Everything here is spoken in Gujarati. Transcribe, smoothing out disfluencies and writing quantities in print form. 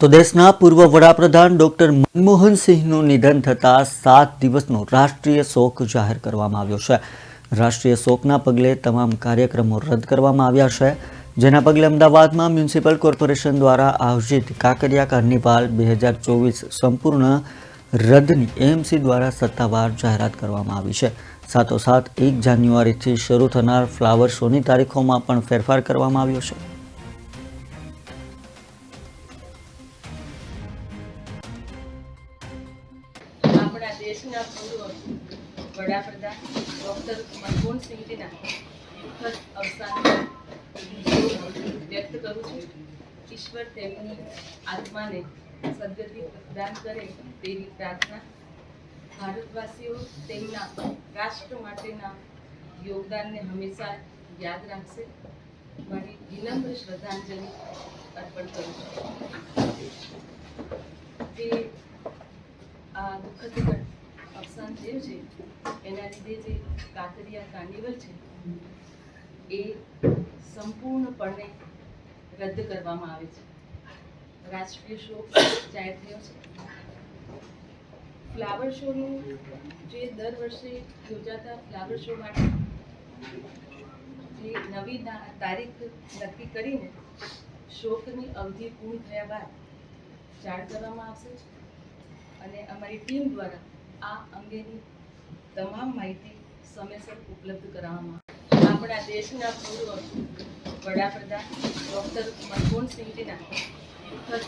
તો દેશના પૂર્વ વડાપ્રધાન ડોક્ટર મનમોહન સિંહનું નિધન થતાં 7 દિવસનો રાષ્ટ્રીય શોક જાહેર કરવામાં આવ્યો છે। રાષ્ટ્રીય શોકના પગલે તમામ કાર્યક્રમો રદ કરવામાં આવ્યા છે, જેના પગલે અમદાવાદમાં મ્યુનિસિપલ કોર્પોરેશન દ્વારા આયોજિત કાંકરિયા કાર્નિવાલ 2024 સંપૂર્ણ રદની એએમસી દ્વારા સત્તાવાર જાહેરાત કરવામાં આવી છે। સાથોસાથ 1 જાન્યુઆરીથી શરૂ થનાર ફ્લાવર શોની તારીખોમાં પણ ફેરફાર કરવામાં આવ્યો છે। આપણા દેશના પૂર્વ વડાપ્રધાન ડૉક્ટર મનમોહન સિંહજીના દુઃખદ અવસાન વ્યક્ત કરું છું। ઈશ્વર તેમની આત્માને સદગતિ પ્રદાન કરે તેવી પ્રાર્થના। ભારતવાસીઓ તેમના રાષ્ટ્ર માટેના યોગદાનને હંમેશા યાદ રાખશે। મારી વિનમ્ર શ્રદ્ધાંજલિ અર્પણ કરું છું। જે આ દુઃખદ અવસાન થયું છે એના લીધે જે કાંકરિયા કાર્નિવલ છે એ સંપૂર્ણપણે રદ કરવામાં આવે છે। રાષ્ટ્રીય શોક જાહેર થયો છે। ફ્લાવર શોનું જે દર વર્ષે યોજાતા ફ્લાવર શો માટે જે નવી તારીખ નક્કી કરીને શોકની અવધિ પૂર્ણ થયા બાદ જાહેર કરવામાં આવશે અને અમારી ટીમ દ્વારા આ અંગેની તમામ માહિતી સમયસર ઉપલબ્ધ કરાવવામાં આવશે। આપણા દેશના પૂર્વ વડાપ્રધાન ડૉક્ટર મનમોહન સિંહજીના દુઃખદ